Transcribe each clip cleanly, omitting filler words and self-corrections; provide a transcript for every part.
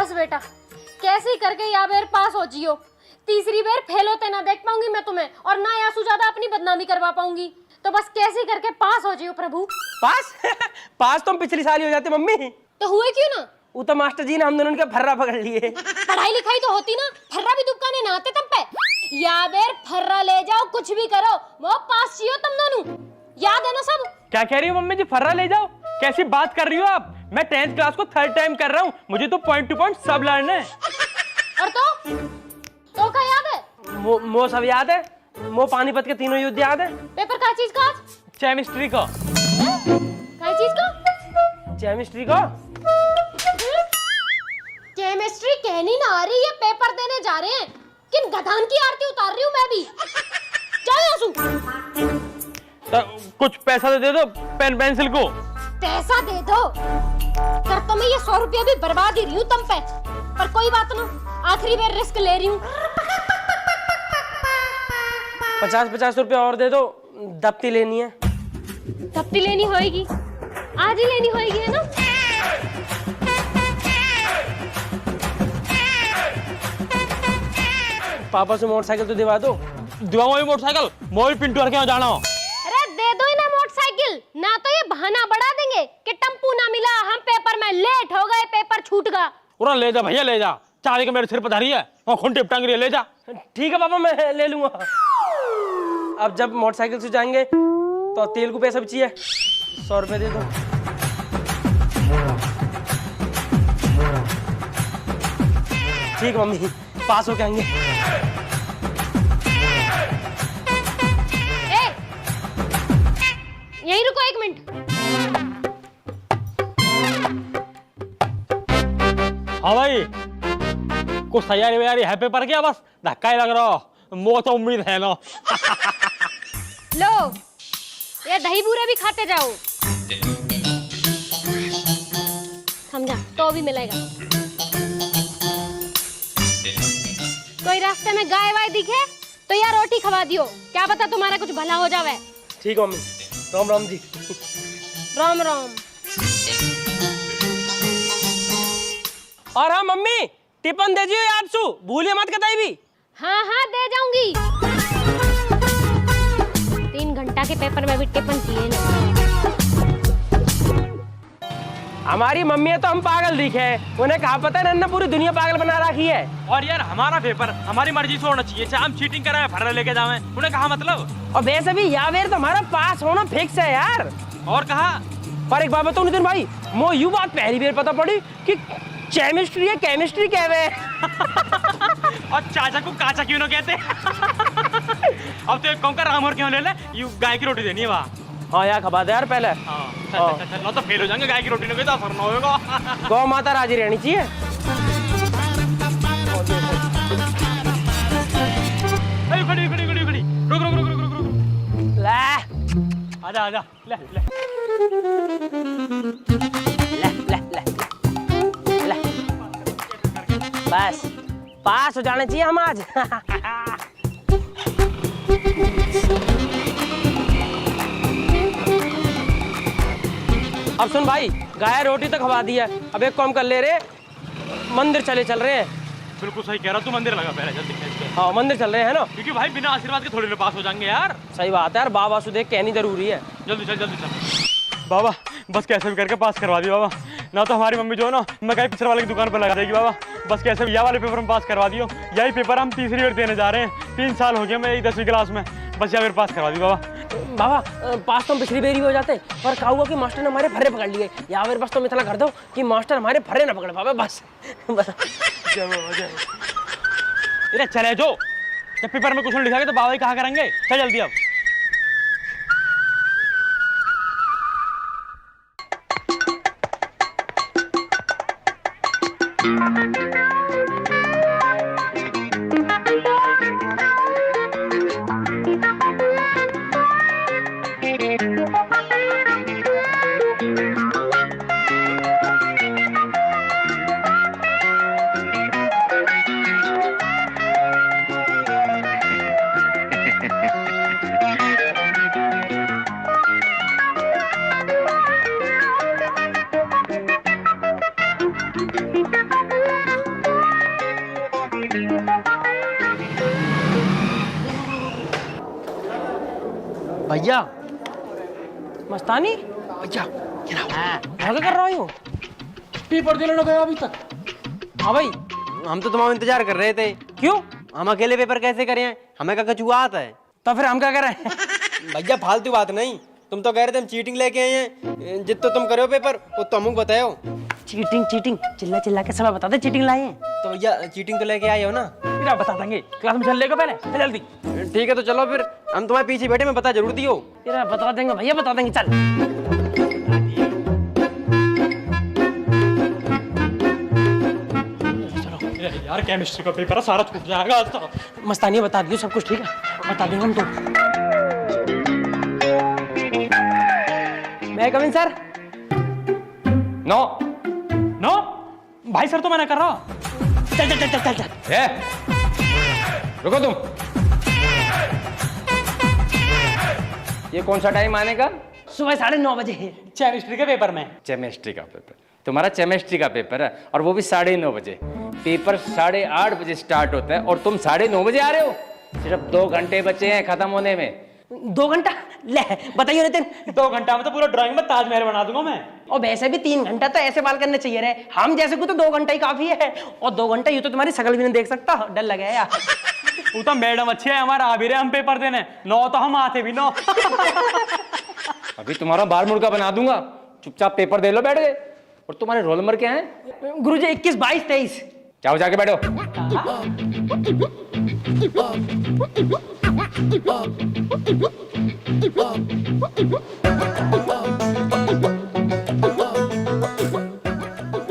बस बेटा, कैसे ही करके या बेर पास हो जियो। तीसरी बेर फेल होते ना देख पाऊंगी मैं तुम्हें, और ना यासु ज्यादा अपनी बदनामी करवा पाऊंगी। तो बस कैसे ही करके पास हो जियो प्रभु। पास पास तो हम पिछली साल ही हो जाते मम्मी। तो हुए क्यों ना? वो तो मास्टर जी ने हम दोनों के फर्रा पकड़ लिए। पढ़ाई लिखाई तो होती ना, फर्रा भी दुकाने ना आते तुम पे। या बेर फर्रा ले जाओ, कुछ भी करो, वो पास जियो तुम दोनों। याद है ना सब? क्या कह रही हो मम्मी जी, फर्रा ले जाओ? कैसी बात कर रही हो आप? मैं 10th क्लास को 3rd टाइम कर रहा हूँ, मुझे तो पॉइंट टू पॉइंट सब लड़ना है। और तो क्या याद है? मो सब याद है, मो पानीपत के तीनों युद्ध याद है। पेपर का चीज का? केमिस्ट्री का। क्या चीज का? केमिस्ट्री का। केमिस्ट्री कहनी ना आ रही है, पेपर देने जा रहे हैं। किन गधान की आरती उतार रही हूँ मैं भी। जाओ यासु। तो कुछ पैसा दे दो पेन पेंसिल को। पैसा दे दो? कर तो मैं ये 100 रुपया भी बर्बाद ही रही हूँ तुम पे, पर कोई बात ना, आखिरी बार रिस्क ले रही हूँ। 50-50 रुपया और दे दो, दफ्ती लेनी है। दफ्ती लेनी होगी, आज ही लेनी होगी, है ना? पापा से मोटरसाइकिल तो दिवा दो। दिवाओ मोटरसाइकिल, मोई पिंटू के यहाँ जाना हो। अरे दे दो ना मोटरसाइकिल, ना तो ये बहाना बढ़ा देंगे कि टम्पू ना मिला, हम पेपर में लेट हो गए, पेपर छूट गया। पूरा ले जा भैया, ले जा। चाबी का मेरे सिर पर धरी है, वहाँ खून टिप टांग रही है, ले जा। ठीक है पापा, मैं ले लूंगा। अब जब मोटरसाइकिल से जाएंगे तो तेल को पैसा भी चाहिए, 100 रुपए दे दो। ठीक मम्मी, पास होके आएंगे। यहीं रुको 1 मिनट। हाँ भाई, कुछ तैयारी वैयारी है पेपर क्या? बस धक्का ही लग रहा हो, मो तो उम्मीद है ना। लो, ये दही बूरे भी खाते जाओ। समझा? तो भी मिलेगा। कोई रास्ते में गाय वाय दिखे तो यार रोटी खवा दियो, क्या पता तुम्हारा कुछ भला हो जावे। ठीक है मम्मी, राम राम जी। राम राम। और हाँ मम्मी, टिफिन दे दियो याद सु, भूलिए मत कताई भी। हाँ हाँ दे जाऊंगी। 3 घंटा के पेपर में भी टिफिन किए ना। हमारी मम्मी है तो हम पागल दिखे, उन्हें कहा पता है नन्ना पूरी दुनिया पागल बना रखी है। और यार हमारा पेपर हमारी मर्जी से होना चाहिए, चाहे हम चीटिंग कराए फर्रा लेके जावे, उन्हें कहा मतलब। और वैसे भी यावेर तो हमारा पास होना फिक्स है यार। और कहा पर एक बात बताऊं नितिन भाई, मो यू बात पहली बार पता पड़ी कि केमिस्ट्री है केमिस्ट्री कहवे। और चाचा को काचा क्यों ना कहते। अब तो एक काम कर, राम और क्यों ले ले, यू गाय की रोटी देनी है वहाँ। हाँ यार खबा दे यार पहले। चल तो फेल हो जाएंगे, गाय की रोटी नहीं तो फरना होगा। गौ माता राजी रहनी चाहिए। खड़ी खड़ी खड़ी खड़ी, रुक रुक रुक रुक रुक रुक। ले आजा आजा, ले ले ले ले ले, बस पास हो जाने चाहिए हम आज। अब सुन भाई, गाय रोटी तो खवा दी है, अब एक काम कर ले रे, मंदिर चल रहे हैं। बिल्कुल सही कह रहा, तू मंदिर लगा पहले, जल्दी खींच के। हाँ मंदिर चल रहे हैं ना, क्योंकि भाई बिना आशीर्वाद के थोड़ी ना पास हो जाएंगे यार। सही बात है यार, बाबा सुदेख कहनी जरूरी है। जल्दी चल जल्दी चल। बाबा बस कैसे भी करके पास करवा दी बाबा, ना तो हमारी मम्मी जो है ना मैं कहीं पिछले वाले की दुकान पर लगा देगी बाबा। बस कैसे भी यह वाले पेपर में पास करवा दियो, यही पेपर हम तीसरी बार देने जा रहे हैं, 3 साल हो गए मैं 10वीं क्लास में, बस यह बार पास करवा दी बाबा। बाबा पास तो हम पिछली बेरी हो जाते, पर क्या हुआ कि मास्टर ने हमारे फर्रे पकड़ लिए। या फिर बस तुम इतना कर दो कि मास्टर हमारे फर्रे ना पकड़ पावे बस। अरे चले जो, जब पेपर में कुछ नहीं लिखा गया तो बाबा ही कहा करेंगे। चल जल्दी अब। भैया मस्तानी भैया क्या कर रहे हो? पेपर देने न गया अभी तक। हाँ भाई, हम तो तुम्हारा इंतजार कर रहे थे। क्यों? हम अकेले पेपर कैसे करें? हमें का कचुआ आता है। तो फिर हम क्या कर रहे हैं? भैया फालतू बात नहीं, तुम तो कह रहे थे हम चीटिंग लेके आए हैं। जितना तुम करो पेपर वो तो हमको बताओ। चीटिंग चीटिंग चिल्ला चिल्ला के सब बता दे चीटिंग लाए हैं। तो भैया चीटिंग तो लेके आए हो ना? फिर बता देंगे, क्लास में चल लेगा पहले चल जल्दी। ठीक है तो चलो फिर, हम तुम्हारे पीछे बैठे, मैं बता जरूर दियो। फिर बता देंगे भैया, बता देंगे चल। यार केमिस्ट्री का पेपर है, सारा छूट जाएगा आज तो। मस्तानी बता दियो सब कुछ, ठीक है बता देंगे हम तो। मैं कम इन सर? नो नो भाई सर तो मैंने कर रहा। चल चल चल चल चल चल। रुको तुम, ये कौन सा टाइम आने का? सुबह 9:30 बजे। केमिस्ट्री के पेपर में। केमिस्ट्री का पेपर, तुम्हारा केमिस्ट्री का पेपर है और वो भी 9:30 बजे। पेपर 8:30 बजे स्टार्ट होता है और तुम 9:30 बजे आ रहे हो। सिर्फ 2 घंटे बचे हैं खत्म होने में। 2 घंटा ले बताइए नितिन। 2 घंटा में तो पूरा ड्राइंग में ताजमहल बना दूंगा मैं। और वैसे भी 3 घंटा तो ऐसे बाल करने चाहिए रहे, हम जैसे को तो 2 घंटा ही काफी है। और 2 घंटा यूं तो तुम्हारी शकल भी नहीं देख सकता, डर लगे यार। वो तो मैडम अच्छे है हमारा, आ भी रहे हम पेपर देने। 9 तो हम आते भी 9। अभी तुम्हारा बाल मुर्गा बना दूंगा, चुपचाप पेपर दे लो, बैठ गए। और तुम्हारे रोल नंबर क्या है? गुरुजी 21, 22, 23। जाओ जाके बैठो।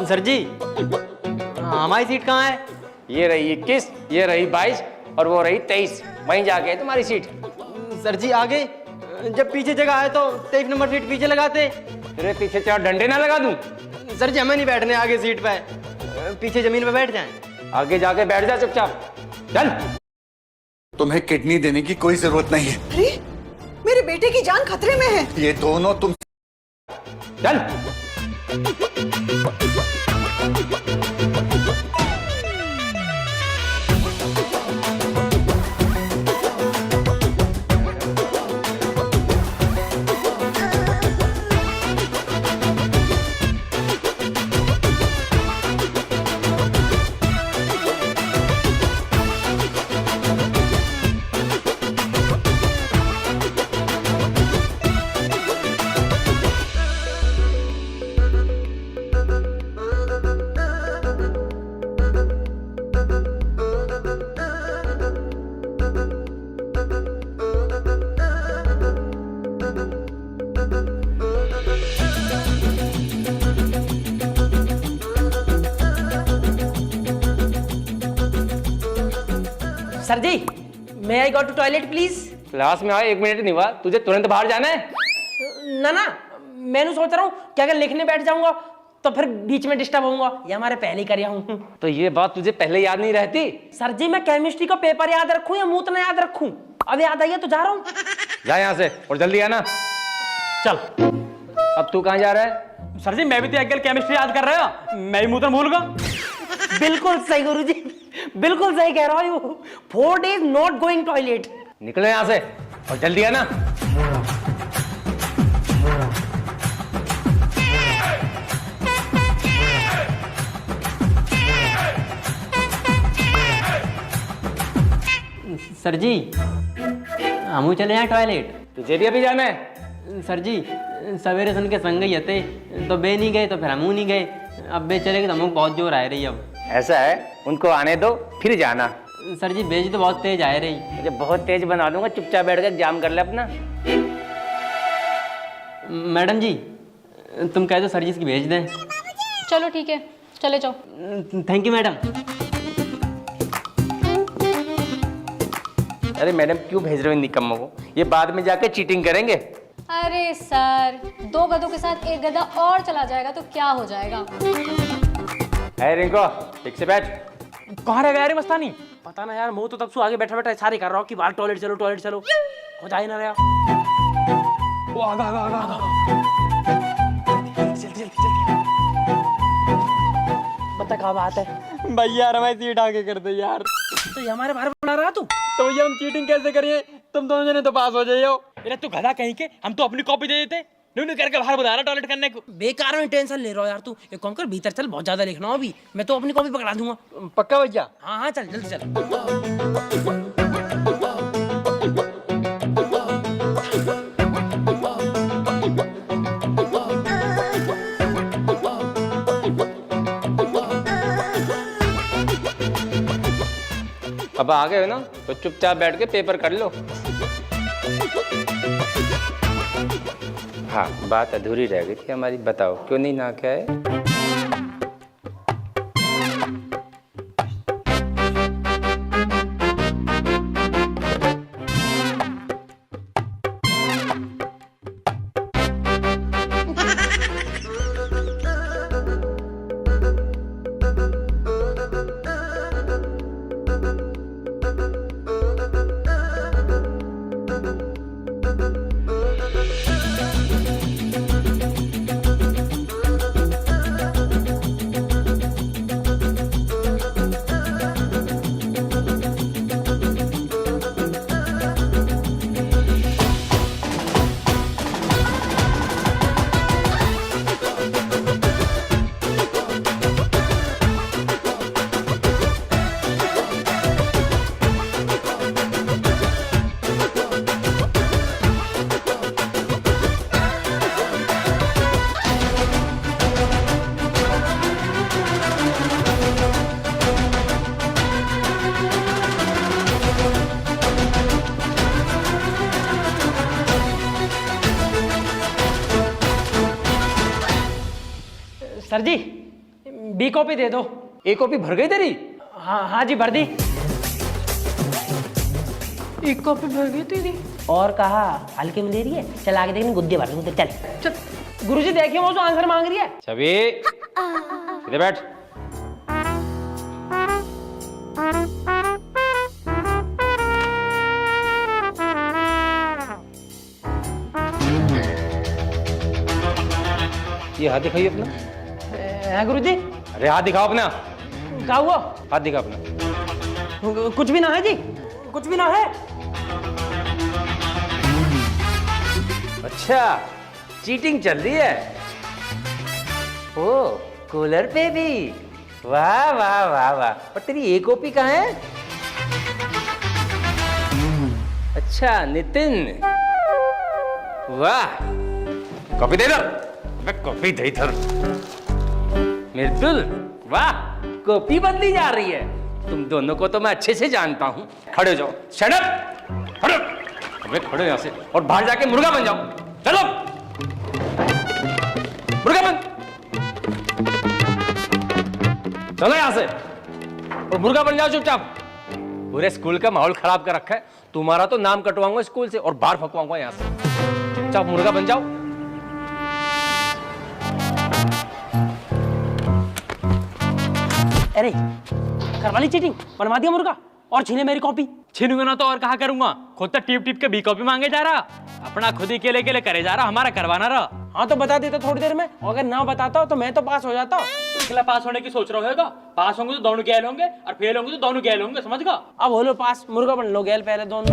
सर जी हमारी सीट कहाँ है? ये रही 21, ये रही 22 और वो रही 23। वहीं जाके है तुम्हारी सीट। सर जी आगे, जब पीछे जगह है तो 23 नंबर सीट पीछे लगाते। तेरे पीछे 4 डंडे ना लगा दूं? सर जी हमें नहीं बैठने आगे सीट पे, पीछे जमीन पे बैठ जाएं। आगे जाके बैठ जा चुपचाप, चल। तुम्हें किडनी देने की कोई जरूरत नहीं है। अरे मेरे बेटे की जान खतरे में है। ये दोनों तुम चल। Sir ji may I go to toilet please? Class में आओ, 1 मिनट नहीं हुआ, तुझे तुरंत बाहर जाना है। ना ना, मैंने सोच रहा हूँ क्या अगर लिखने बैठ जाऊंगा तो फिर बीच में डिस्टर्ब होऊंगा, ये हमारे पहले कर हूँ। तो ये बात तुझे पहले याद नहीं रहती? सर जी मैं केमिस्ट्री का पेपर याद रखूं या मूतना याद रखूं? अब याद आई है तो जा रहा हूँ। जा यहाँ से और जल्दी आना। चल। अब तू कहाँ जा रहा है? सर जी मैं भी तो एक केमिस्ट्री याद कर रहे हो, मैं भी मूत्र भूल गया। बिल्कुल सही गुरुजी, बिल्कुल सही कह रहा हूँ। 4 days नॉट गोइंग टॉयलेट। निकलो यहाँ से और जल्दी आना। सर जी हमू चले हैं टॉयलेट। तुझे भी अभी जाना है? सर जी सवेरे सुन के संग ही हते, तो बे नहीं गए तो फिर हमू नहीं गए, अब बे चले गए तो हमको बहुत जोर आ रही। अब ऐसा है, उनको आने दो फिर जाना। सर जी बेज तो बहुत तेज आ रही। मुझे बहुत तेज बना दूंगा, चुपचाप बैठ कर एग्जाम कर ले अपना। मैडम जी तुम कह दो सर जी इसकी भेज दें। चलो ठीक है, चले जाओ। Thank you madam. अरे मैडम क्यों भेज रहे हो इन निकम्मों को? ये बाद में जाके चीटिंग करेंगे। अरे सर, 2 गधों के साथ 1 गधा और चला जाएगा तो क्या हो जाएगा? है रिंको, ठीक से बैठ। कहाँ रह गया रे मस्तानी? पता ना यार, मैं तो तब से आगे बैठा बैठा सारे कर रहा हूँ कि बाहर टॉयलेट चलो, हो जा ही ना रहा। वो आगा। जल्दी बता क्या बात है? भैया यार हमारी सीट आगे कर दे यार। तो ये हमारे बाहर बुला रहा तू? तो भैया हम चीटिंग कैसे करिए? तुम दोनों जने तो पास हो जाइयो। अरे तू गधा कहीं के, हम तो अपनी कॉपी दे देते। नहीं करके बाहर बुला रहा टॉयलेट करने को। बेकार में टेंशन ले रहा हो यार तू। एक काम कर, भीतर चल, बहुत ज्यादा लिखना हो अभी। मैं तो अपनी कॉपी पकड़ा दूंगा। पक्का भैया? हाँ हाँ चल जल्दी चल। अब आ गए हो ना तो चुपचाप बैठ के पेपर कर लो। हाँ, बात अधूरी रह गई थी हमारी, बताओ क्यों नहीं ना क्या है? सर जी बी कॉपी दे दो। ए कॉपी भर गई तेरी? हाँ हाँ जी भर दी। एक कॉपी भर गई तेरी। और कहा हल्के में दे रही है, चल आगे देखने गुद्दे भर दूँ। चल चल गुरुजी देखिए वो जो आंसर मांग रही है। छवि इधर बैठ। ये हाथ दिखाइए अपना। है गुरुजी? अरे हाथ दिखाओ अपना। क्या हुआ? हाथ दिखा अपना। कुछ भी ना है जी, कुछ भी ना है। अच्छा, चीटिंग चल रही है। ओ कूलर पे भी। वाह वाह वाह वाह। और तेरी ए कॉपी कहाँ है? अच्छा नितिन, वाह। कॉपी दे दो। कॉपी दे इधर। मृदुल, वाह, कॉपी बदली जा रही है। तुम दोनों को तो मैं अच्छे से जानता हूँ। खड़े हो जाओ। Shut up. खड़े। अबे खड़े यहाँ से और बाहर जाके मुर्गा बन जाओ। चलो मुर्गा बन। चलो यहाँ से और मुर्गा बन जाओ चुपचाप। पूरे स्कूल का माहौल खराब कर रखा है। तुम्हारा तो नाम कटवाऊंगा स्कूल से और बाहर फकवाऊंगा यहाँ से। चुपचाप मुर्गा बन जाओ। अरे करवा ली चीटिंग, बनवा दिया मुर्गा और छीने मेरी कॉपी। छीनूंगा ना तो और कहा करूंगा। खुद तो टीप टीप के बी कॉपी मांगे जा रहा, अपना खुद ही केले केले करे जा रहा, हमारा करवाना रहा। हाँ तो बता देता थोड़ी देर में, अगर ना बताता तो मैं तो पास हो जाता। अकेला पास होने की सोच रहा होगा। पास होंगे तो दोनों गैल होंगे और फेल होंगे तो दोनों गैल होंगे, समझ गया? अब हो लो पास, मुर्गा बन लो गैल पहले दोनों।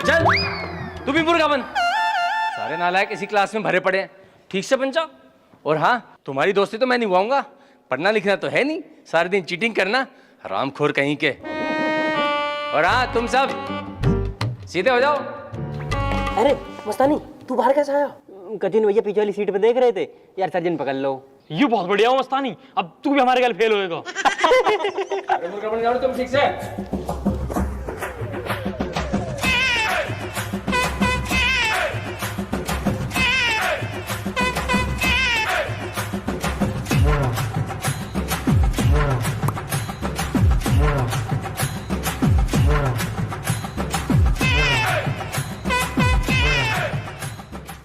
चल तू भी मुर्गा बन। सारे नालायक इसी क्लास में भरे पड़े हैं, ठीक से बन जाओ। और हाँ, तुम्हारी दोस्ती तो मैं निभाऊंगा। पढ़ना लिखना तो है नहीं, सारे दिन चीटिंग करना, हरामखोर कहीं के। और हाँ, तुम सब सीधे हो जाओ। अरे मस्तानी तू बाहर कैसे आया? कठिन भैया पीछे वाली सीट पे देख रहे थे यार, सर्जन पकड़ लो। ये बहुत बढ़िया हो मस्तानी, अब तू भी हमारे गल फेल होएगा। अरे मुर्गा बन जाओ तुम ठीक से।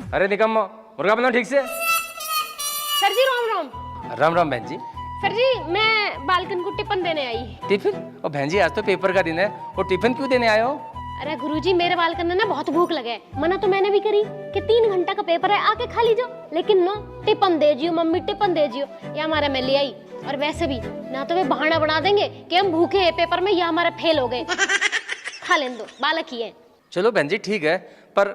अरे निकम्मो, मुर्गा बनाओ ठीक से। सर जी राम राम। राम राम बहन जी। सर जी मैं बालकन को टिफिन देने आई। टिफिन? और बहन जी आज तो पेपर का दिन है और टिफिन क्यों देने आए हो? अरे गुरुजी मेरे बालकन में ना बहुत भूख लगे, मना तो मैंने भी करी कि 3 घंटा का पेपर है आके खा लीजिए, लेकिन नो टिफिन दे जियो मम्मी, टिफिन दे जियो। ये हमारा मैं ले आई। और वैसे भी ना तो वे बहाना बना देंगे कि हम भूखे हैं पेपर में या हमारा फेल हो गए। खा लेने दो, बालक ही है। चलो बहन जी ठीक है, पर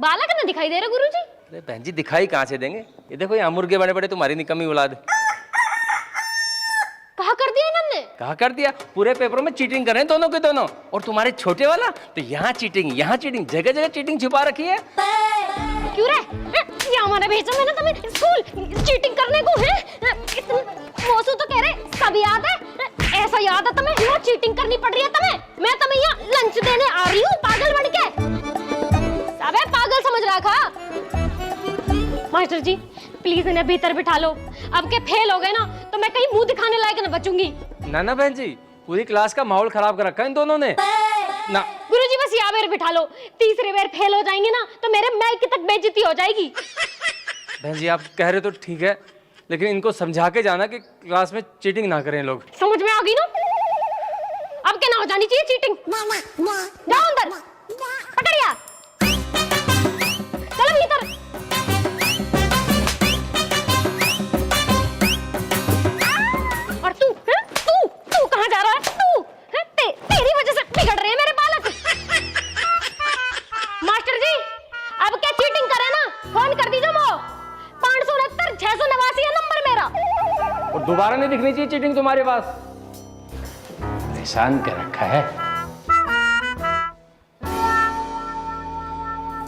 बालक न दिखाई दे रहे गुरुजी। अरे बहन जी दिखाई कहाँ से देंगे? ये देखो यहाँ मुर्गे बड़े बड़े, तुम्हारी निकम्मी औलाद। कहा कर दिया इन्होंने? कहा कर दिया, पूरे पेपरों में चीटिंग कर रहे हैं दोनों के दोनों। और तुम्हारे छोटे वाला तो यहाँ चीटिंग, जगह जगह चीटिंग छुपा रखी है। क्यों रे? ये हमारे भेजा मैंने तुम्हें स्कूल चीटिंग करने को है? मौसू तो कह रहे सब याद है, ऐसा याद है तुम्हें? यहाँ चीटिंग करनी पड़ रही है तुम्हें? मैं तुम्हें यहाँ लंच देने आ रही हूँ पागल बन के। सबे पागल समझ रखा। मास्टर जी प्लीज इन्हें भीतर बिठा लो, अब के फेल हो गए ना तो मैं कहीं मुंह दिखाने लायक न बचूंगी। ना बहन जी, पूरी क्लास का माहौल खराब कर रखा है इन दोनों ने ना। गुरुजी बस यहाँ बेर बिठा लो, तीसरे बेर फेल हो जाएंगे ना तो मेरे मायके तक बेइज्जती हो जाएगी। बहन जी आप कह रहे तो ठीक है, लेकिन इनको समझा के जाना कि क्लास में चीटिंग ना करें लोग। समझ में आ गई ना? अब क्या ना हो जानी चाहिए चीटिंग। जाओ अंदर, पकड़िया, चलो भीतर। और तू कहाँ जा रहा है? तेरी वजह से बिगड़ रहे हैं मेरे बालक। मास्टर जी अब क्या चीटिंग करे ना, फोन कर दीजिए वो 569 689 है नंबर मेरा। और दोबारा नहीं दिखनी चाहिए चीटिंग तुम्हारे पास। परेशान कर रखा है।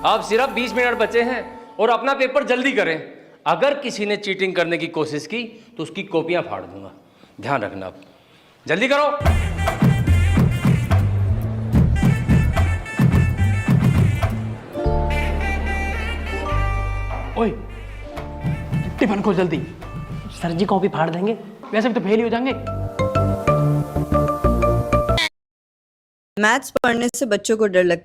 अब सिर्फ 20 मिनट बचे हैं और अपना पेपर जल्दी करें। अगर किसी ने चीटिंग करने की कोशिश की तो उसकी कॉपियां फाड़ दूंगा, ध्यान रखना। अब जल्दी करो। ओए टिफिन को जल्दी। सर जी कॉपी फाड़ देंगे, वैसे भी तो फेल ही हो जाएंगे। मैथ्स पढ़ने से बच्चों को डर लगता